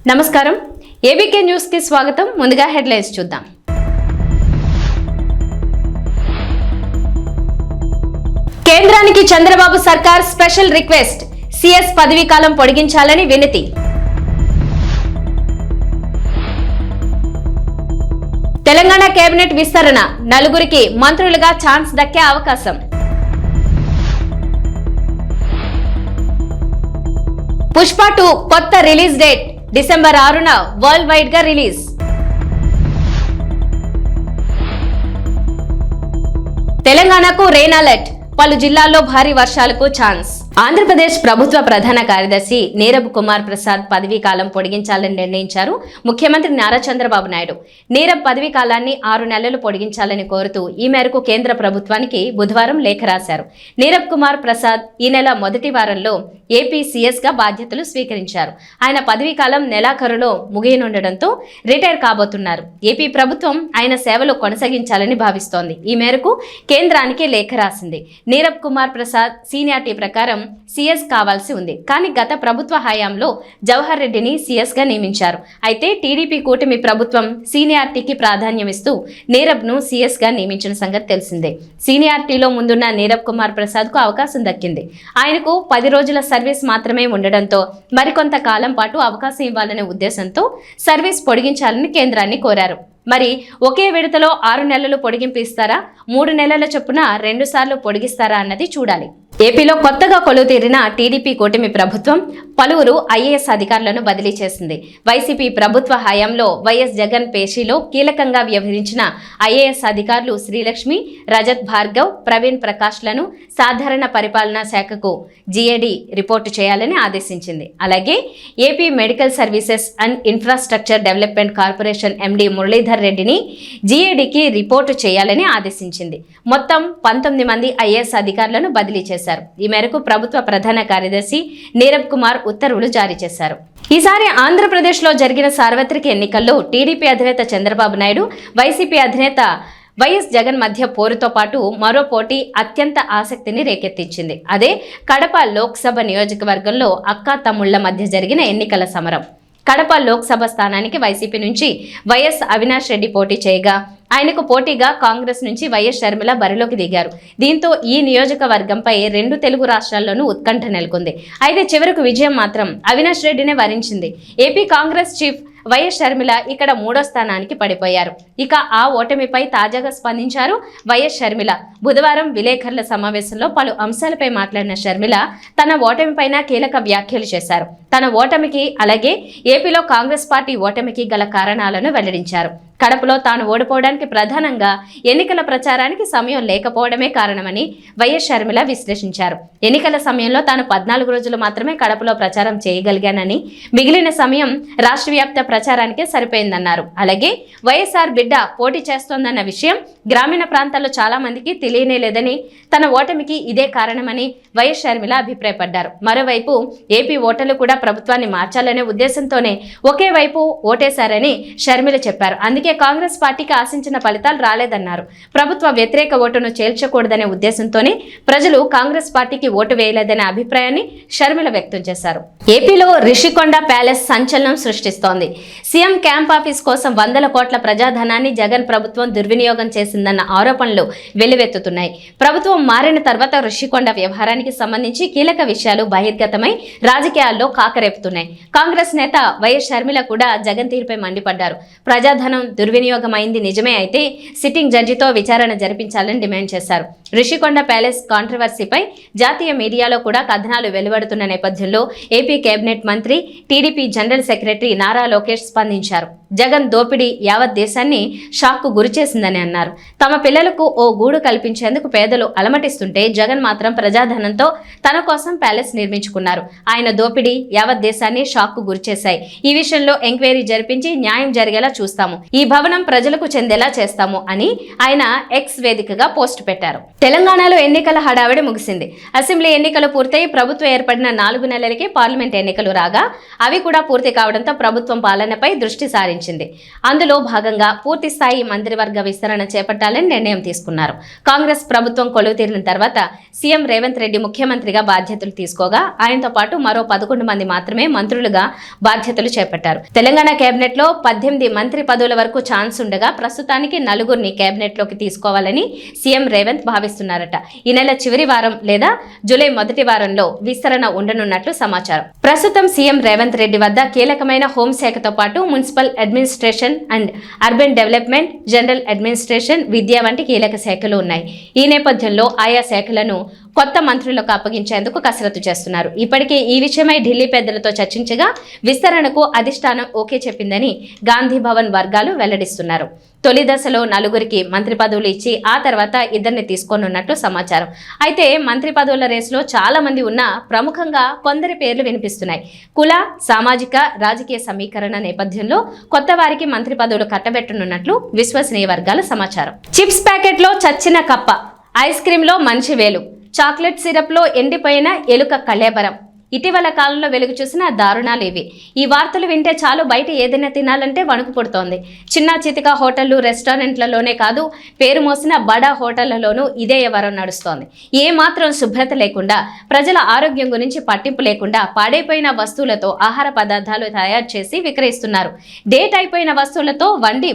నమస్కారం ABK news కి స్వాగతం. ముందుగా హెడ్లైన్స్ చూద్దాం. కేంద్రానికి చంద్రబాబు సర్కార్ స్పెషల్ రిక్వెస్ట్, సీఎస్ పదవీ కాలం పొడిగించాలని వినతి. తెలంగాణ కేబినెట్ విస్తరణ, నలుగురికి మంత్రులుగా ఛాన్స్ దక్కే అవకాశం. పుష్ప 2 కొత్త రిలీజ్ డేట్ డిసెంబర్ 6న వరల్డ్ వైడ్ గా రిలీజ్. తెలంగాణకు రెయిన్ అలర్ట్, పలు జిల్లాల్లో భారీ వర్షాలకు ఛాన్స్. ఆంధ్రప్రదేశ్ ప్రభుత్వ ప్రధాన కార్యదర్శి నీరబ్ కుమార్ ప్రసాద్ పదవీ కాలం పొడిగించాలని నిర్ణయించారు ముఖ్యమంత్రి నారా చంద్రబాబు నాయుడు. నీరబ్ పదవీ కాలాన్ని 6 నెలలు పొడిగించాలని కోరుతూ ఈ మేరకు కేంద్ర ప్రభుత్వానికి బుధవారం లేఖ రాశారు. నీరబ్ కుమార్ ప్రసాద్ ఈ నెల మొదటి వారంలో ఏపీ సీఎస్ గా బాధ్యతలు స్వీకరించారు. ఆయన పదవీ కాలం నెలాఖరులో ముగియనుండటంతో రిటైర్ కాబోతున్నారు. ఏపీ ప్రభుత్వం ఆయన సేవలు కొనసాగించాలని భావిస్తోంది. ఈ మేరకు కేంద్రానికి లేఖ రాసింది. నీరబ్ కుమార్ ప్రసాద్ సీనియారిటీ ప్రకారం సీఎస్ కావాల్సి ఉంది. కానీ గత ప్రభుత్వ హయాంలో జవహర్ రెడ్డిని సీఎస్ గా నియమించారు. అయితే టీడీపీ కూటమి ప్రభుత్వం సీనియారిటీకి ప్రాధాన్యమిస్తూ నీరబ్ ను సీఎస్ గా నియమించిన సంగతి తెలిసిందే. సీనియారిటీలో ముందున్న నీరబ్ కుమార్ ప్రసాద్ కు అవకాశం దక్కింది. ఆయనకు 10 రోజుల సర్వీస్ మాత్రమే ఉండడంతో మరికొంత కాలం పాటు అవకాశం ఇవ్వాలనే ఉద్దేశంతో సర్వీస్ పొడిగించాలని కేంద్రాన్ని కోరారు. మరి ఒకే విడతలో 6 నెలలు పొడిగింపు ఇస్తారా, 3 నెలల చొప్పున 2 సార్లు పొడిగిస్తారా అన్నది చూడాలి. ఏపీలో కొత్తగా కొలువు తీరిన టీడీపీ కూటమి ప్రభుత్వం పలువురు ఐఏఎస్ అధికారులను బదిలీ చేసింది. వైసీపీ ప్రభుత్వ హయాంలో వైఎస్ జగన్ పేషీలో కీలకంగా వ్యవహరించిన ఐఏఎస్ అధికారులు శ్రీలక్ష్మి, రజత్ భార్గవ్, ప్రవీణ్ ప్రకాష్లను సాధారణ పరిపాలనా శాఖకు జీఏడీ రిపోర్టు చేయాలని ఆదేశించింది. అలాగే AP medical services and infrastructure development corporation MD Muralidhar రెడ్డిని జీఏడీకి రిపోర్టు చేయాలని ఆదేశించింది. మొత్తం 19 మంది ఐఏఎస్ అధికారులను బదిలీ చేశారు. ఈ మేరకు ప్రభుత్వ ప్రధాన కార్యదర్శి నీరబ్ కుమార్ ఉత్తర్వులు జారీ చేశారు. ఈసారి ఆంధ్రప్రదేశ్ లో జరిగిన సార్వత్రిక ఎన్నికల్లో టీడీపీ అధినేత చంద్రబాబు నాయుడు, వైసీపీ అధినేత వైఎస్ జగన్ మధ్య పోరుతో పాటు మరో పోటీ అత్యంత ఆసక్తిని రేకెత్తించింది. అదే కడప లోక్సభ నియోజకవర్గంలో అక్కా తమ్ముళ్ల మధ్య జరిగిన ఎన్నికల సమరం. కడప లోక్సభ స్థానానికి వైసీపీ నుంచి వైఎస్ అవినాష్ రెడ్డి పోటీ చేయగా, ఆయనకు పోటీగా కాంగ్రెస్ నుంచి వైఎస్ షర్మిల బరిలోకి దిగారు. దీంతో ఈ నియోజకవర్గంపై 2 తెలుగు రాష్ట్రాల్లోనూ ఉత్కంఠ నెలకొంది. అయితే చివరకు విజయం మాత్రం అవినాష్ రెడ్డినే వరించింది. ఏపీ కాంగ్రెస్ చీఫ్ వైఎస్ షర్మిల ఇక్కడ 3వ స్థానానికి పడిపోయారు. ఇక ఆ ఓటమిపై తాజాగా స్పందించారు వైఎస్ షర్మిల. బుధవారం విలేకరుల సమావేశంలో పలు అంశాలపై మాట్లాడిన షర్మిల తన ఓటమిపైన కీలక వ్యాఖ్యలు చేశారు. తన ఓటమికి, అలాగే ఏపీలో కాంగ్రెస్ పార్టీ ఓటమికి గల కారణాలను వెల్లడించారు. కడపలో తాను ఓడిపోవడానికి ప్రధానంగా ఎన్నికల ప్రచారానికి సమయం లేకపోవడమే కారణమని వైఎస్ షర్మిల విశ్లేషించారు. ఎన్నికల సమయంలో తాను 14 రోజులు మాత్రమే కడపలో ప్రచారం చేయగలిగానని, మిగిలిన సమయం రాష్ట్ర వ్యాప్త ప్రచారానికే సరిపోయిందన్నారు. అలాగే వైఎస్ఆర్ బిడ్డ పోటీ చేస్తోందన్న విషయం గ్రామీణ ప్రాంతాల్లో చాలా మందికి తెలియనే లేదని, తన ఓటమికి ఇదే కారణమని వైఎస్ షర్మిల అభిప్రాయపడ్డారు. మరోవైపు ఏపీ ఓటర్లు కూడా ప్రభుత్వాన్ని మార్చాలనే ఉద్దేశంతోనే ఒకే వైపు ఓటేశారని షర్మిల చెప్పారు. అందుకే కాంగ్రెస్ పార్టీకి ఆశించిన ఫలితాలు రాలేదన్నారు. ప్రభుత్వ వ్యతిరేక ఓటును చేల్చకూడదనే ఉద్దేశంతోనే ప్రజలు కాంగ్రెస్ పార్టీకి ఓటు వేయలేదనే అభిప్రాయాన్ని షర్మిల వ్యక్తం చేశారు. ఏపీలో రిషికొండ ప్యాలెస్ సంచలనం సృష్టిస్తోంది. సీఎం క్యాంప్ ఆఫీస్ కోసం 100 కోట్ల ప్రజాధనాన్ని జగన్ ప్రభుత్వం దుర్వినియోగం చేసిందన్న ఆరోపణలు వెల్లువెత్తుతున్నాయి. ప్రభుత్వం మారిన తర్వాత రిషికొండ వ్యవహారానికి సంబంధించి కీలక విషయాలు బహిర్గతమై రాజకీయాల్లో కాకరేపుతున్నాయి. కాంగ్రెస్ నేత వైఎస్ షర్మిల కూడా జగన్ తీరుపై మండిపడ్డారు. ప్రజాధనం దుర్వినియోగమైంది నిజమే అయితే సిట్టింగ్ జడ్జితో విచారణ జరిపించాలని డిమాండ్ చేశారు. రిషికొండ ప్యాలెస్ కాంట్రవర్సీపై జాతీయ మీడియాలో కూడా కథనాలు వెలువడుతున్న నేపథ్యంలో ఏపీ కేబినెట్ మంత్రి, TDP general secretary Nara Lokesh స్పందించారు. జగన్ దోపిడీ యావత్ దేశాన్ని షాక్కు గురిచేసిందని అన్నారు. తమ పిల్లలకు ఓ గూడు కల్పించేందుకు పేదలు అలమటిస్తుంటే జగన్ మాత్రం ప్రజాధనంతో తన కోసం ప్యాలెస్ నిర్మించుకున్నారు. ఆయన దోపిడీ యావత్ దేశాన్ని షాక్కు గురిచేశాయి. ఈ విషయంలో ఎంక్వైరీ జరిపించి న్యాయం జరిగేలా చూస్తాము. ఈ భవనం ప్రజలకు చెందేలా చేస్తాము అని ఆయన ఎక్స్ వేదికగా పోస్ట్ పెట్టారు. తెలంగాణలో ఎన్నికల హడావిడి ముగిసింది. అసెంబ్లీ ఎన్నికలు పూర్తయి ప్రభుత్వం ఏర్పడిన 4 నెలలకే పార్లమెంట్ ఎన్నికలు రాగా, అవి కూడా పూర్తి కావడంతో ప్రభుత్వం పాలనపై దృష్టి సారించింది. ప్రతిపాదించింది. అందులో భాగంగా పూర్తి స్థాయి మంత్రివర్గ విస్తరణ చేపట్టాలని నిర్ణయం తీసుకున్నారు. కాంగ్రెస్ ప్రభుత్వం కొలువు తీరిన తర్వాత సీఎం రేవంత్ రెడ్డి ముఖ్యమంత్రిగా బాధ్యతలు తీసుకోగా ఆయనతో పాటు మరో 11 మంది మాత్రమే మంత్రులుగా బాధ్యతలు చేపట్టారు. తెలంగాణ కేబినెట్ లో 18 మంత్రి పదవుల వరకు ఛాన్స్ ఉండగా ప్రస్తుతానికి 4 కేబినెట్ లోకి తీసుకోవాలని సీఎం రేవంత్ భావిస్తున్నారట. ఈ నెల చివరి వారం లేదా జూలై మొదటి వారంలో విస్తరణ ఉండనున్నట్లు సమాచారం. ప్రస్తుతం సీఎం రేవంత్ రెడ్డి వద్ద కీలకమైన హోంశాఖతో పాటు municipal administration and urban development, general administration, విద్య వంటి కీలక శాఖలు ఉన్నాయి. ఈ నేపథ్యంలో ఆయా శాఖలను కొత్త మంత్రులకు అప్పగించేందుకు కసరత్తు చేస్తున్నారు. ఇప్పటికే ఈ విషయమై ఢిల్లీ పెద్దలతో చర్చించగా విస్తరణకు అధిష్టానం ఓకే చెప్పిందని గాంధీ భవన్ వర్గాలు వెల్లడిస్తున్నారు. తొలి దశలో 4 మంత్రి పదవులు ఇచ్చి ఆ తర్వాత 2 తీసుకోనున్నట్లు సమాచారం. అయితే మంత్రి పదవుల రేసులో చాలా మంది ఉన్నా ప్రముఖంగా కొందరి పేర్లు వినిపిస్తున్నాయి. కుల, సామాజిక, రాజకీయ సమీకరణ నేపథ్యంలో కొత్త వారికి మంత్రి పదవులు కట్టబెట్టనున్నట్లు విశ్వసనీయ వర్గాల సమాచారం. చిప్స్ ప్యాకెట్లో చచ్చిన కప్ప, ఐస్ క్రీంలో మంచి వేలు, చాక్లెట్ సిరప్లో ఎండిపోయిన ఎలుక కళేబరం. ఇటీవల కాలంలో వెలుగు చూసిన దారుణాలు ఇవి. ఈ వార్తలు వింటే చాలు బయట ఏదైనా తినాలంటే వణుకు పుడుతోంది. చిన్న చితిక హోటళ్లు, రెస్టారెంట్లలోనే కాదు పేరు మోసిన బడా హోటళ్లలోనూ ఇదే వ్యవహారం నడుస్తోంది. ఏ మాత్రం శుభ్రత లేకుండా, ప్రజల ఆరోగ్యం గురించి పట్టింపు లేకుండా పాడైపోయిన వస్తువులతో ఆహార పదార్థాలు తయారు చేసి విక్రయిస్తున్నారు. డేట్ అయిపోయిన వస్తువులతో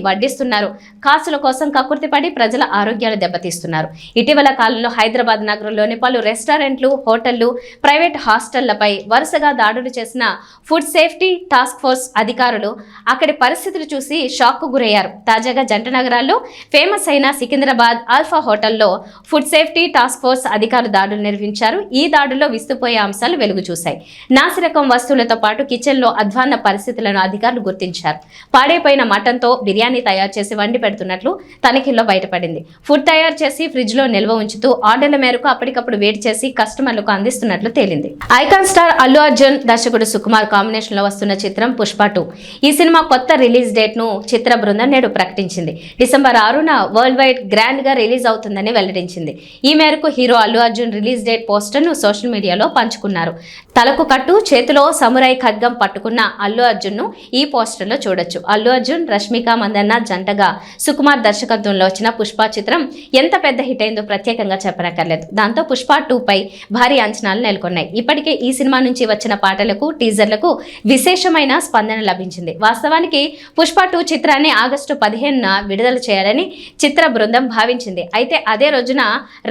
వడ్డిస్తున్నారు. కాసుల కోసం కక్కుర్తిపడి ప్రజల ఆరోగ్యాలు దెబ్బతీస్తున్నారు. ఇటీవల కాలంలో హైదరాబాద్ నగరంలోని పలు రెస్టారెంట్లు, హోటళ్లు, ప్రైవేట్ హాస్టళ్లపై వరుసగా దాడులు చేసిన ఫుడ్ సేఫ్టీ టాస్క్ ఫోర్స్ అధికారులు అక్కడి పరిస్థితులు చూసి షాక్ కు గురయ్యారు. తాజాగా జంట నగరాల్లో ఫేమస్ అయిన సికింద్రాబాద్ ఆల్ఫా హోటల్లో ఫుడ్ సేఫ్టీ టాస్క్ ఫోర్స్ అధికారులు దాడులు నిర్వహించారు. ఈ దాడుల్లో విస్తుపోయే అంశాలు వెలుగు చూశాయి. నాసిరకం వస్తువులతో పాటు కిచెన్ లో అధ్వాన్న పరిస్థితులను అధికారులు గుర్తించారు. పాడైపోయిన మటన్తో బిర్యానీ తయారు చేసి వండి పెడుతున్నట్లు తనిఖీల్లో బయటపడింది. ఫుడ్ తయారు చేసి ఫ్రిడ్జ్ లో నిల్వ ఉంచుతూ ఆర్డర్ల మేరకు అప్పటికప్పుడు వేడి చేసి కస్టమర్లకు అందిస్తున్నట్లు తేలింది. ఐకాన్ స్టార్ అల్లు అర్జున్, దర్శకుడు సుకుమార్ కాంబినేషన్ లో వస్తున్న చిత్రం పుష్ప 2. ఈ సినిమా కొత్త రిలీజ్ డేట్ ను చిత్ర బృందం నేడు ప్రకటించింది. డిసెంబర్ 6న వరల్డ్ వైడ్ గ్రాండ్ గా రిలీజ్ అవుతుందని వెల్లడించింది. ఈ మేరకు hero Allu Arjun release date poster ను సోషల్ మీడియాలో పంచుకున్నారు. తలకు కట్టు, చేతిలో సమురాయ్ ఖడ్గం పట్టుకున్న అల్లు అర్జున్ ను ఈ పోస్టర్ లో చూడొచ్చు. అల్లు అర్జున్, రష్మిక మందన్న జంటగా సుకుమార్ దర్శకత్వంలో వచ్చిన పుష్ప చిత్రం ఎంత పెద్ద హిట్ అయిందో ప్రత్యేకంగా చెప్పనక్కర్లేదు. దాంతో పుష్ప 2 పై భారీ అంచనాలు నెలకొన్నాయి. ఇప్పటికే ఈ సినిమా నుంచి వచ్చిన పాటలకు, టీజర్లకు విశేషమైన స్పందన లభించింది. వాస్తవానికి పుష్ప 2 చిత్రాన్ని ఆగస్టు 15న విడుదల చేయాలని చిత్ర బృందం భావించింది. అయితే అదే రోజున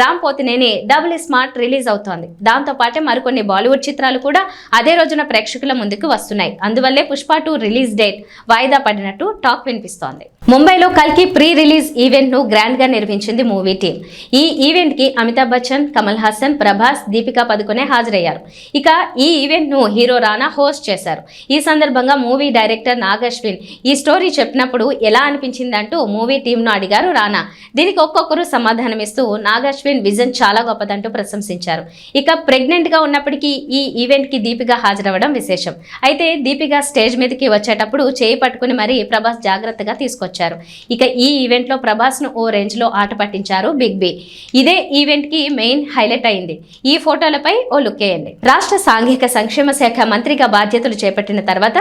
Ram Pothineni double smart release అవుతోంది. దాంతో పాటే మరికొన్ని బాలీవుడ్ చిత్రాలు కూడా అదే రోజున ప్రేక్షకుల ముందుకు వస్తున్నాయి. అందువల్లే పుష్ప 2 రిలీజ్ డేట్ వాయిదా పడినట్టు టాక్ వినిపిస్తోంది. ముంబైలో కల్కి ప్రీ రిలీజ్ ఈవెంట్ ను గ్రాండ్ గా నిర్వహించింది మూవీ టీం. ఈ ఈవెంట్ కి అమితాబ్ బచ్చన్, కమల్ హాసన్, ప్రభాస్, దీపికా పదుకొనే హాజరయ్యారు. ఇక ఈ ఈవెంట్ ను హీరో రానా హోస్ట్ చేశారు. ఈ సందర్భంగా మూవీ డైరెక్టర్ నాగ్ అశ్విన్ ఈ స్టోరీ చెప్పినప్పుడు ఎలా అనిపించిందంటూ మూవీ టీం ను అడిగారు రానా. దీనికి ఒక్కొక్కరు సమాధానమిస్తూ నాగ్ అశ్విన్ విజన్ చాలా గొప్పదంటూ ప్రశంసించారు. ఇక ప్రెగ్నెంట్ గా ఉన్నప్పటికీ ఈ ఈవెంట్ కి దీపిక హాజరవ్వడం విశేషం. అయితే దీపిక స్టేజ్ మీదకి వచ్చేటప్పుడు చేయి పట్టుకుని మరీ ప్రభాస్ జాగ్రత్తగా తీసుకొచ్చారు. ఇక ఈ ఈవెంట్ లో ప్రభాస్ ను ఓ రేంజ్ లో ఆట పట్టించారు బిగ్ బి. ఇదే ఈవెంట్ కి మెయిన్ హైలైట్ అయింది. ఈ ఫోటోలపై ఓ లుక్ వేయండి. రాష్ట్ర సాంఘిక సంక్షేమ శాఖ మంత్రిగా బాధ్యతలు చేపట్టిన తర్వాత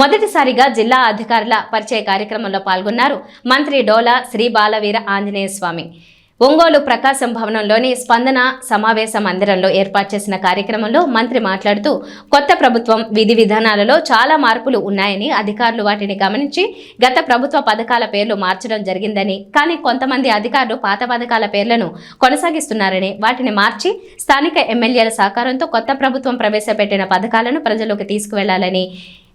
మొదటిసారిగా జిల్లా అధికారుల పరిచయ కార్యక్రమంలో పాల్గొన్నారు మంత్రి డోలా శ్రీ బాలవీర ఆంజనేయ స్వామి. ఒంగోలు ప్రకాశం భవనంలోని స్పందన సమావేశ మందిరంలో ఏర్పాటు చేసిన కార్యక్రమంలో మంత్రి మాట్లాడుతూ కొత్త ప్రభుత్వం విధి విధానాలలో చాలా మార్పులు ఉన్నాయని, అధికారులు వాటిని గమనించి గత ప్రభుత్వ పథకాల పేర్లు మార్చడం జరిగిందని, కానీ కొంతమంది అధికారులు పాత పథకాల పేర్లను కొనసాగిస్తున్నారని, వాటిని మార్చి స్థానిక ఎమ్మెల్యేల సహకారంతో కొత్త ప్రభుత్వం ప్రవేశపెట్టిన పథకాలను ప్రజలకు తీసుకువెళ్లాలని,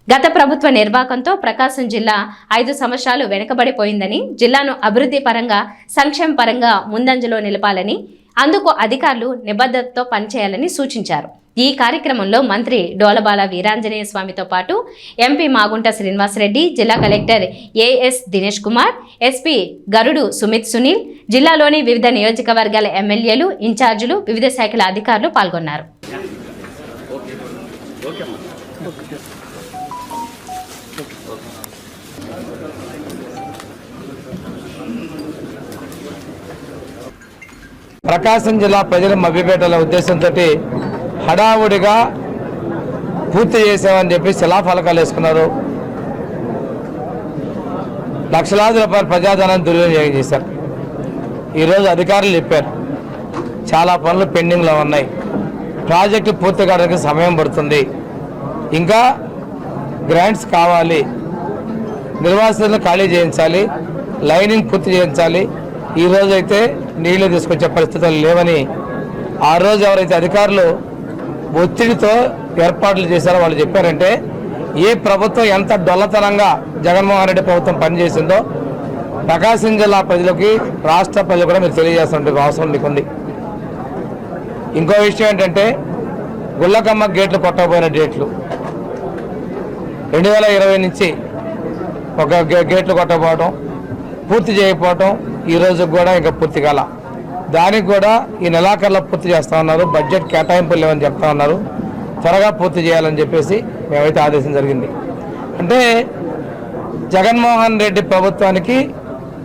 గత ప్రభుత్వ నిర్వాకంతో ప్రకాశం జిల్లా 5 సంవత్సరాలు వెనుకబడిపోయిందని, జిల్లాను అభివృద్ధి పరంగా, సంక్షేమ పరంగా ముందంజలో నిలపాలని, అందుకు అధికారులు నిబద్ధతతో పనిచేయాలని సూచించారు. ఈ కార్యక్రమంలో మంత్రి డోలబాల వీరాంజనేయ స్వామితో పాటు ఎంపీ మాగుంట శ్రీనివాసరెడ్డి, జిల్లా collector AS Dinesh Kumar, SP Garudu Sumit Sunil, జిల్లాలోని వివిధ నియోజకవర్గాల ఎమ్మెల్యేలు, ఇన్ఛార్జీలు, వివిధ శాఖల అధికారులు పాల్గొన్నారు. ప్రకాశం జిల్లా ప్రజల మభ్యపెట్టాల ఉద్దేశంతో హడావుడిగా పూర్తి చేసామని చెప్పి శిలాఫలకాలు వేసుకున్నారు. లక్షలాది రూపాయల ప్రజాధనాన్ని దుర్వినియోగం చేశారు. ఈరోజు అధికారులు చెప్పారు చాలా పనులు పెండింగ్లో ఉన్నాయి, ప్రాజెక్టు పూర్తి కావడానికి సమయం పడుతుంది, ఇంకా గ్రాంట్స్ కావాలి, నిర్వాసితులను ఖాళీ చేయించాలి, లైనింగ్ పూర్తి చేయించాలి. ఈరోజు అయితే నీళ్లు తీసుకొచ్చే పరిస్థితులు లేవని ఆ రోజు ఎవరైతే అధికారులు ఒత్తిడితో ఏర్పాట్లు చేశారో వాళ్ళు చెప్పారంటే ఏ ప్రభుత్వం ఎంత డొల్లతనంగా జగన్మోహన్ రెడ్డి ప్రభుత్వం పనిచేసిందో ప్రకాశం జిల్లా ప్రజలకి రాష్ట్ర ప్రజలు కూడా మీరు తెలియజేస్తున్న అవసరం మీకుంది. ఇంకో విషయం ఏంటంటే గుళ్ళకమ్మ గేట్లు కొట్టకపోయిన డేట్లు 2020 నుంచి ఒక గేట్లు కొట్టకపోవడం, పూర్తి చేయకపోవడం, ఈరోజు కూడా ఇంకా పూర్తి కాల. దానికి కూడా ఈ నెలాఖరులో పూర్తి చేస్తూ ఉన్నారు. బడ్జెట్ కేటాయింపులు లేవని చెప్తా ఉన్నారు. త్వరగా పూర్తి చేయాలని చెప్పేసి మేమైతే ఆదేశం జరిగింది. అంటే జగన్మోహన్ రెడ్డి ప్రభుత్వానికి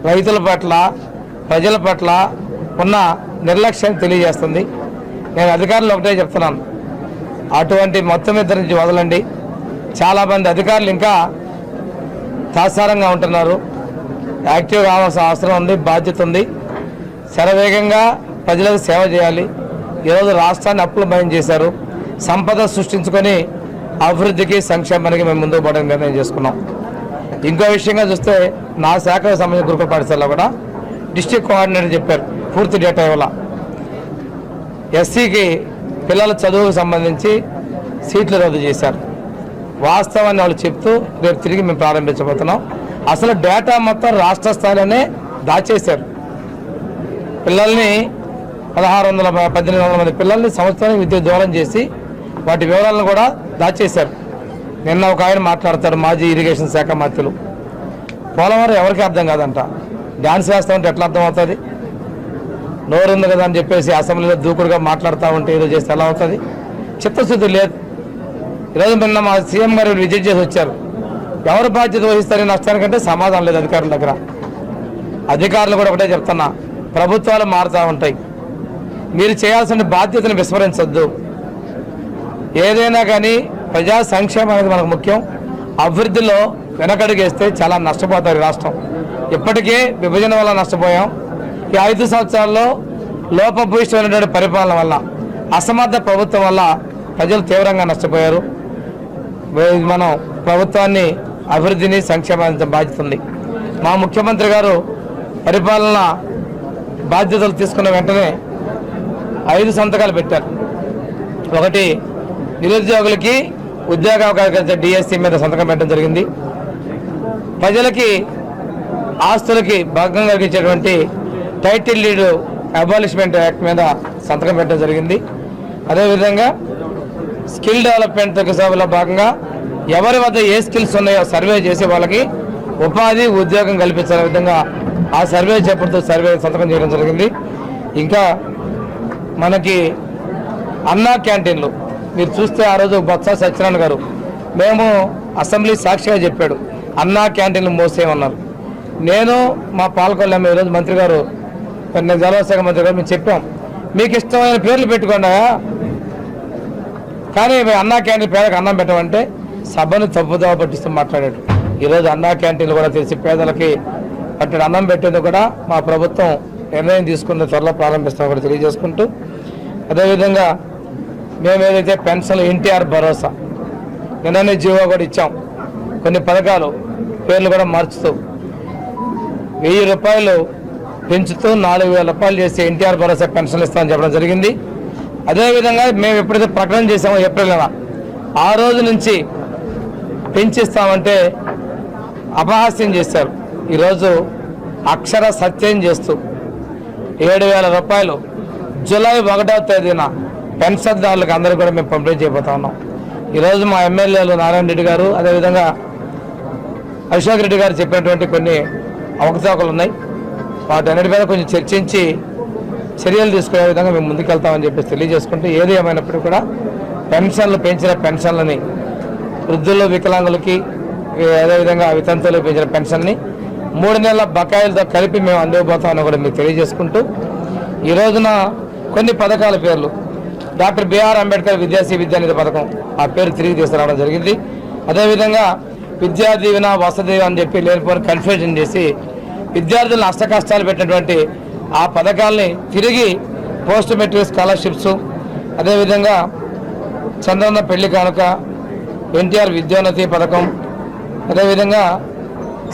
రైతుల పట్ల ప్రజల పట్ల ఉన్న నిర్లక్ష్యం తెలియజేస్తుంది. నేను అధికారులు ఒకటే చెప్తున్నాను, అటువంటి మొత్తం ఇద్దరి నుంచి వదలండి. చాలామంది అధికారులు ఇంకా తాత్సారంగా ఉంటున్నారు. యాక్టివ్ కావాల్సిన అవసరం ఉంది, బాధ్యత ఉంది. శరవేగంగా ప్రజలకు సేవ చేయాలి. ఈరోజు రాష్ట్రాన్ని అప్పులమయం చేశారు. సంపద సృష్టించుకొని అభివృద్ధికి సంక్షేమానికి మేము ముందుకు పోవడానికి నిర్ణయం చేసుకున్నాం. ఇంకో విషయంగా చూస్తే నా శాఖకు సంబంధించిన గురుకుల పాఠశాలలో కూడా డిస్ట్రిక్ట్ కోఆర్డినేటర్ చెప్పారు పూర్తి డేటా ఇవ్వాల. ఎస్సీకి పిల్లల చదువుకు సంబంధించి సీట్లు రద్దు చేశారు. వాస్తవాన్ని వాళ్ళు చెప్తూ రేపు తిరిగి మేము ప్రారంభించబోతున్నాం. అసలు డేటా మొత్తం రాష్ట్ర స్థాయిలోనే దాచేశారు. పిల్లల్ని 1600-1800 మంది పిల్లల్ని సంవత్సరానికి విద్య దూరం చేసి వాటి వివరాలను కూడా దాచేశారు. నిన్న ఒక ఆయన మాట్లాడతారు, మాజీ ఇరిగేషన్ శాఖ మంత్రులు, పోలవరం ఎవరికి అర్థం కాదంట, డ్యాన్స్ వేస్తామంటే ఎట్లా అర్థం అవుతుంది? నోరు ఉంది కదా అని చెప్పేసి అసెంబ్లీలో దూకుడుగా మాట్లాడుతూ ఉంటే ఏదో చేస్తే ఎలా అవుతుంది? చిత్తశుద్ధి లేదు. ఈరోజు నిన్న మా సీఎం గారు విజిట్ చేసి వచ్చారు. ఎవరు బాధ్యత వహిస్తారని నష్టానికంటే సమాధానం లేదు అధికారుల దగ్గర. అధికారులు కూడా ఒకటే చెప్తున్నా, ప్రభుత్వాలు మారుతూ ఉంటాయి, మీరు చేయాల్సిన బాధ్యతను విస్మరించొద్దు. ఏదైనా కానీ ప్రజా సంక్షేమం అనేది మనకు ముఖ్యం. అభివృద్ధిలో వెనకడుగేస్తే చాలా నష్టపోతారు ఈ రాష్ట్రం. ఇప్పటికే విభజన వల్ల నష్టపోయాం. ఈ 5 సంవత్సరాల్లో లోపభూయిష్టమైనటువంటి పరిపాలన వల్ల, అసమర్థ ప్రభుత్వం వల్ల ప్రజలు తీవ్రంగా నష్టపోయారు. మనం ప్రభుత్వాన్ని అభివృద్ధిని సంక్షేమానికి బాధ్యత ఉంది. మా ముఖ్యమంత్రి గారు పరిపాలన బాధ్యతలు తీసుకున్న వెంటనే 5 సంతకాలు పెట్టారు. ఒకటి, నిరుద్యోగులకి ఉద్యోగ అవకాశాలు డిఎస్సి మీద సంతకం పెట్టడం జరిగింది. ప్రజలకి ఆస్తులకి భంగం కలిగించేటువంటి టైటిల్ డీడ్ అబాలిష్మెంట్ యాక్ట్ మీద సంతకం పెట్టడం జరిగింది. అదేవిధంగా స్కిల్ డెవలప్మెంట్ సభలో భాగంగా ఎవరి వద్ద ఏ స్కిల్స్ ఉన్నాయో సర్వే చేసి వాళ్ళకి ఉపాధి ఉద్యోగం కల్పించే విధంగా ఆ సర్వే చేపడుతూ సంతకం చేయడం జరిగింది. ఇంకా మనకి అన్నా క్యాంటీన్లు మీరు చూస్తే ఆ రోజు బొత్స సత్యనారాయణ గారు మేము అసెంబ్లీ సాక్షిగా చెప్పాడు, అన్నా క్యాంటీన్లు మోసేయమన్నారు. నేను మా పాలకొల్లు ఎమ్మెల్యే ఈరోజు మంత్రి గారు, జలశాఖ మంత్రి గారు మేము చెప్పాం, మీకు ఇష్టమైన పేర్లు పెట్టుకోండా, కానీ అన్నా క్యాంటీన్ పేదలకు అన్నం పెట్టమంటే సభను తప్పుదోవ పట్టిస్తూ మాట్లాడాడు. ఈరోజు అన్నా క్యాంటీన్లు కూడా తెలిసి పేదలకి పట్టిన అన్నం పెట్టేందుకు కూడా మా ప్రభుత్వం నిర్ణయం తీసుకున్న త్వరలో ప్రారంభిస్తామని కూడా తెలియజేసుకుంటూ, అదేవిధంగా మేము ఏదైతే పెన్షన్లు ఎన్టీఆర్ భరోసా నిన్ననే జీవో కూడా ఇచ్చాం. కొన్ని పథకాలు పేర్లు కూడా మార్చుతూ 1000 రూపాయలు పెంచుతూ 4000 రూపాయలు చేసి ఎన్టీఆర్ భరోసా పెన్షన్లు ఇస్తామని చెప్పడం జరిగింది. అదేవిధంగా మేము ఎప్పుడైతే ప్రకటన చేసామో ఏప్రిల్ నెల ఆ రోజు నుంచి పెంచిస్తామంటే అపహాస్యం చేశారు. ఈరోజు అక్షర సత్యం చేస్తూ 7000 రూపాయలు జూలై 1వ తేదీన పెన్షన్దారులకు అందరూ కూడా మేము పంపిణీ చేయబోతా ఉన్నాం. ఈరోజు మా ఎమ్మెల్యేలు నారాయణ రెడ్డి గారు, అదేవిధంగా అశోక్ రెడ్డి గారు చెప్పినటువంటి కొన్ని అవకతవకలు ఉన్నాయి. వాటన్నిటి మీద కొంచెం చర్చించి చర్యలు తీసుకునే విధంగా మేము ముందుకెళ్తామని చెప్పేసి తెలియజేసుకుంటూ, ఏది ఏమైనప్పటికీ కూడా పెన్షన్లు పెంచిన పెన్షన్లని వృద్ధులు, వికలాంగులకి, అదేవిధంగా వితంతువులకు పెంచిన పెన్షన్ని 3 నెలల బకాయిలతో కలిపి మేము అందివ్వబోతామని కూడా మీకు తెలియజేసుకుంటూ, ఈ రోజున కొన్ని పథకాల పేర్లు డాక్టర్ బిఆర్ అంబేద్కర్ విద్యానిధి పథకం ఆ పేరు తిరిగి తీసుకురావడం జరిగింది. అదేవిధంగా విద్యా దీవెన వసతి అని చెప్పి లేనిపోని కన్ఫ్యూజన్ చేసి విద్యార్థులను అష్టకష్టాలు పెట్టినటువంటి ఆ పథకాలని తిరిగి పోస్ట్ మెట్రిక్ స్కాలర్షిప్స్, అదేవిధంగా చంద్రన్న పెళ్లి కానుక, ఎన్టీఆర్ విద్యోన్నతి పథకం, అదేవిధంగా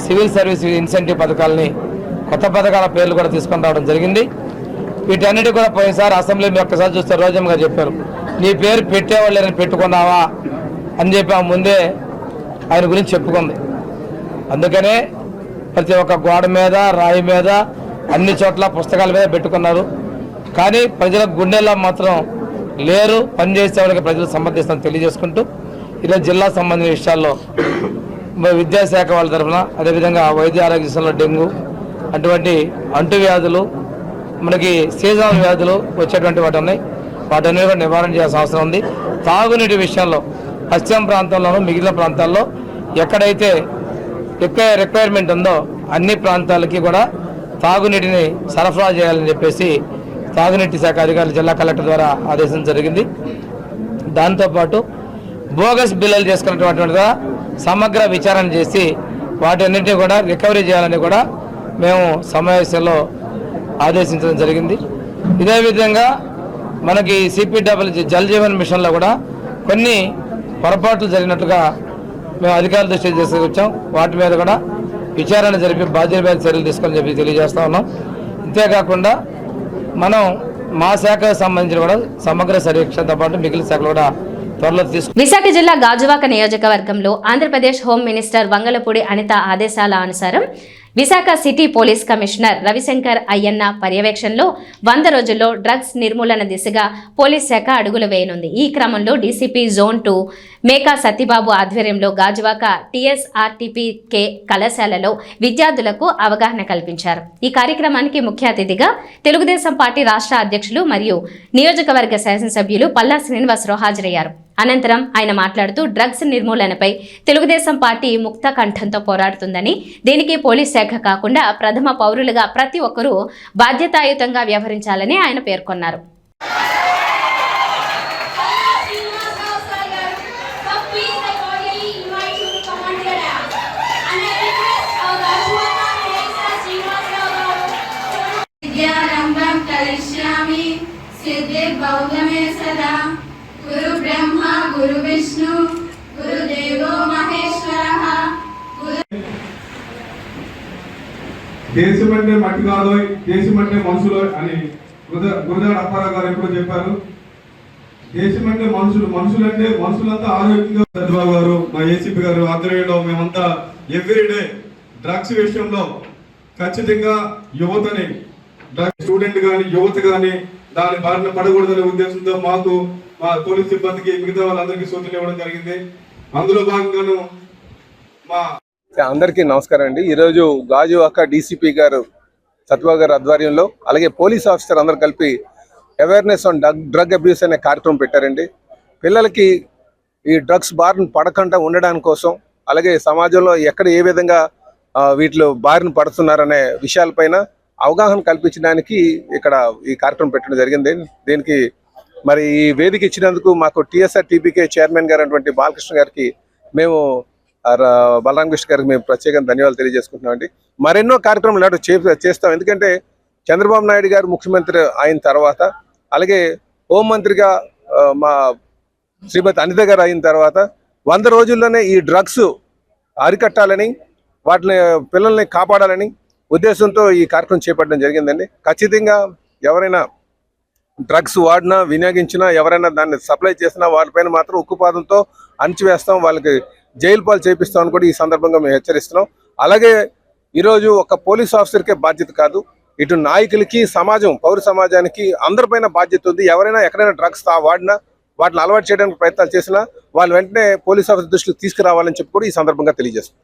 సివిల్ సర్వీస్ ఇన్సెంటివ్ పథకాలని కొత్త పథకాల పేర్లు కూడా తీసుకొని రావడం జరిగింది. వీటన్నిటి కూడా పోయినసారి అసెంబ్లీ మీ ఒక్కసారి చూస్తే రోజమ్మ గారు చెప్పారు, నీ పేరు పెట్టేవాళ్ళని పెట్టుకున్నావా అని చెప్పి ఆ ముందే ఆయన గురించి చెప్పుకుంది. అందుకనే ప్రతి ఒక్క గోడ మీద, రాయి మీద, అన్ని చోట్ల పుస్తకాల మీద పెట్టుకున్నారు. కానీ ప్రజల గుండెల్లో మాత్రం లేరు. పనిచేసే వాళ్ళకి ప్రజలు సమర్థిస్తామని తెలియజేసుకుంటూ ఈరోజు జిల్లా సంబంధించిన విషయాల్లో విద్యాశాఖ వాళ్ళ తరఫున, అదేవిధంగా వైద్య ఆరోగ్య విషయంలో డెంగ్యూ అటువంటి అంటువ్యాధులు, మనకి సీజనల్ వ్యాధులు వచ్చేటువంటి వాటి ఉన్నాయి. వాటన్ని కూడా నివారణ చేయాల్సిన అవసరం ఉంది. తాగునీటి విషయంలో పశ్చిమ ప్రాంతంలోనూ మిగిలిన ప్రాంతాల్లో ఎక్కడైతే ఎక్కువ రిక్వైర్మెంట్ ఉందో అన్ని ప్రాంతాలకి కూడా తాగునీటిని సరఫరా చేయాలని చెప్పేసి తాగునీటి శాఖ అధికారులు జిల్లా కలెక్టర్ ద్వారా ఆదేశం జరిగింది. దాంతోపాటు బోగస్ బిల్లులు చేసుకున్నటువంటి సమగ్ర విచారణ చేసి వాటన్నింటినీ కూడా రికవరీ చేయాలని కూడా మేము సమావేశంలో ఆదేశించడం జరిగింది. ఇదే విధంగా మనకి సిపిడబ్ల్యూ జల్ జీవన్ మిషన్లో కూడా కొన్ని పొరపాట్లు జరిగినట్టుగా మేము అధికారుల దృష్టికి తీసుకొచ్చాం. వాటి మీద కూడా విచారణ జరిపి బాధ్యత చర్యలు తీసుకోవాలని చెప్పి తెలియజేస్తా ఉన్నాం. అంతేకాకుండా మనం మా శాఖకు సంబంధించిన కూడా సమగ్ర సమీక్షతో పాటు మిగిలిన శాఖలు కూడా త్వరలో విశాఖ జిల్లా గాజువాక నియోజకవర్గంలో ఆంధ్రప్రదేశ్ హోం మినిస్టర్ వంగలపూడి అనిత ఆదేశాల అనుసారం Visakha city police commissioner Ravi Shankar Ayyanna పర్యవేక్షణలో 100 రోజుల్లో డ్రగ్స్ నిర్మూలన దిశగా పోలీస్ శాఖ అడుగులు వేయనుంది. ఈ క్రమంలో డీసీపీ జోన్ 2 మేకా సత్యబాబు ఆధ్వర్యంలో గాజువాక టీఎస్ఆర్టీపీకే కళాశాలలో విద్యార్థులకు అవగాహన కల్పించారు. ఈ కార్యక్రమానికి ముఖ్య అతిథిగా తెలుగుదేశం పార్టీ రాష్ట్ర అధ్యక్షులు మరియు నియోజకవర్గ శాసనసభ్యులు పల్లా శ్రీనివాసరావు హాజరయ్యారు. అనంతరం ఆయన మాట్లాడుతూ డ్రగ్స్ నిర్మూలనపై తెలుగుదేశం పార్టీ ముక్త కంఠంతో పోరాడుతుందని, దీనికి పోలీస్ శాఖ కాకుండా ప్రథమ పౌరులుగా ప్రతి ఒక్కరూ బాధ్యతాయుతంగా వ్యవహరించాలని ఆయన పేర్కొన్నారు. గురు బ్రహ్మ గురు విష్ణు గురు దేవో మహేశ్వరః. దేశం అంటే మట్టి కాదు, దేశం అంటే మనుషులు అని గురజాడ అప్పారావు గారు ఎప్పుడో చెప్పారు. దేశం అంటే మనుషులు, మనుషులంటే మనుషులంతా ఆరోగ్యంగా. చంద్రబాబు గారు, మా ఏసీపీ గారు ఆధ్వర్యంలో మేమంతా ఎవ్రీడే డ్రగ్స్ విషయంలో ఖచ్చితంగా యువతని, డ్రగ్స్ స్టూడెంట్ కానీ యువత కానీ దాని బారిన పడకూడదనే ఉద్దేశంతో మాకు, మా పోలీస్ సిబ్బందికి, మిగతా వాళ్ళందరికీ సూచనలు ఇవ్వడం జరిగింది. అందులో భాగంగాను మా అందరికీ నమస్కారం అండి. ఈరోజు గాజువాక డీసీపీ గారు సత్యబాబు గారి ఆధ్వర్యంలో, అలాగే పోలీస్ ఆఫీసర్ అందరు కలిపి అవేర్నెస్ ఆన్ డ్రగ్ అబ్యూస్ అనే కార్యక్రమం పెట్టారండి. పిల్లలకి ఈ డ్రగ్స్ బారిన పడకుండా ఉండడానికి కోసం, అలాగే సమాజంలో ఎక్కడ ఏ విధంగా వీటిలో బారిన పడుతున్నారనే విషయాలపైన అవగాహన కల్పించడానికి ఇక్కడ ఈ కార్యక్రమం పెట్టడం జరిగింది. దీనికి మరి ఈ వేదిక ఇచ్చినందుకు మాకు టీఎస్ఆర్టీపీకే చైర్మన్ గారు అటువంటి బాలకృష్ణ గారికి, మేము బలరామ కృష్ణ గారికి మేము ప్రత్యేకంగా ధన్యవాదాలు తెలియజేసుకుంటున్నామండి. మరెన్నో కార్యక్రమాలు చేస్తాం. ఎందుకంటే చంద్రబాబు నాయుడు గారు ముఖ్యమంత్రి అయిన తర్వాత, అలాగే హోంమంత్రిగా మా శ్రీమతి అనిత గారు అయిన తర్వాత 100 రోజుల్లోనే ఈ డ్రగ్స్ అరికట్టాలని, వాటిని పిల్లల్ని కాపాడాలని ఉద్దేశంతో ఈ కార్యక్రమం చేపట్టడం జరిగిందండి. ఖచ్చితంగా ఎవరైనా డ్రగ్స్ వాడినా, వినియోగించినా, ఎవరైనా దాన్ని సప్లై చేసినా వాళ్ళపైన మాత్రం ఉక్కుపాదంతో అణిచివేస్తాం, వాళ్ళకి జైలు పాలు చేపిస్తామని కూడా ఈ సందర్భంగా మేము హెచ్చరిస్తున్నాం. అలాగే ఈరోజు ఒక పోలీస్ ఆఫీసర్కే బాధ్యత కాదు, ఇటు నాయకులకి, సమాజం, పౌర సమాజానికి అందరిపైన బాధ్యత ఉంది. ఎవరైనా ఎక్కడైనా డ్రగ్స్ వాడినా, వాటిని అలవాటు చేయడానికి ప్రయత్నాలు చేసినా వాళ్ళు వెంటనే పోలీస్ ఆఫీసర్ దృష్టికి తీసుకురావాలని చెప్పి కూడా ఈ సందర్భంగా తెలియజేస్తున్నాం.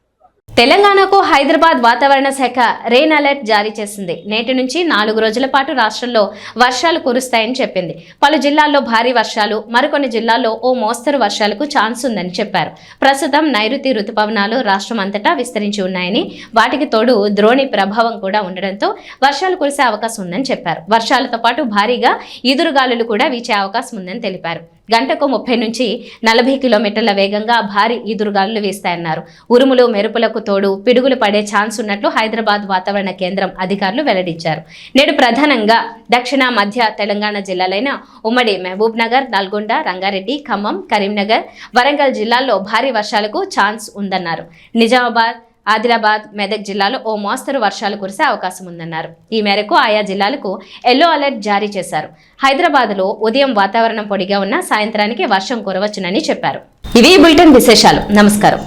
తెలంగాణకు హైదరాబాద్ వాతావరణ శాఖ రెయిన్ అలర్ట్ జారీ చేసింది. నేటి నుంచి 4 రోజుల పాటు రాష్ట్రంలో వర్షాలు కురుస్తాయని చెప్పింది. పలు జిల్లాల్లో భారీ వర్షాలు, మరికొన్ని జిల్లాల్లో ఓ మోస్తరు వర్షాలకు ఛాన్స్ ఉందని చెప్పారు. ప్రస్తుతం నైరుతి రుతుపవనాలు రాష్ట్రం అంతటా విస్తరించి ఉన్నాయని, వాటికి తోడు ద్రోణి ప్రభావం కూడా ఉండడంతో వర్షాలు కురిసే అవకాశం ఉందని చెప్పారు. వర్షాలతో పాటు భారీగా ఈదురుగాలులు కూడా వీచే అవకాశం ఉందని తెలిపారు. గంటకు 30 నుంచి 40 కిలోమీటర్ల వేగంగా భారీ ఈదురుగాలులు వీస్తాయన్నారు. ఉరుములు మెరుపులకు తోడు పిడుగులు పడే ఛాన్స్ ఉన్నట్లు హైదరాబాద్ వాతావరణ కేంద్రం అధికారులు వెల్లడించారు. నేడు ప్రధానంగా దక్షిణ మధ్య తెలంగాణ జిల్లాలైన ఉమ్మడి మహబూబ్ నగర్, నల్గొండ, రంగారెడ్డి, ఖమ్మం, కరీంనగర్, వరంగల్ జిల్లాల్లో భారీ వర్షాలకు ఛాన్స్ ఉందన్నారు. నిజామాబాద్, ఆదిలాబాద్, మెదక్ జిల్లాలో ఓ మోస్తరు వర్షాలు కురిసే అవకాశం ఉందన్నారు. ఈ మేరకు ఆయా జిల్లాలకు ఎల్లో అలర్ట్ జారీ చేశారు. హైదరాబాద్లో ఉదయం వాతావరణం పొడిగా ఉన్న సాయంత్రానికి వర్షం కురవచ్చునని చెప్పారు. ఇవి బులెటిన్ విశేషాలు. నమస్కారం.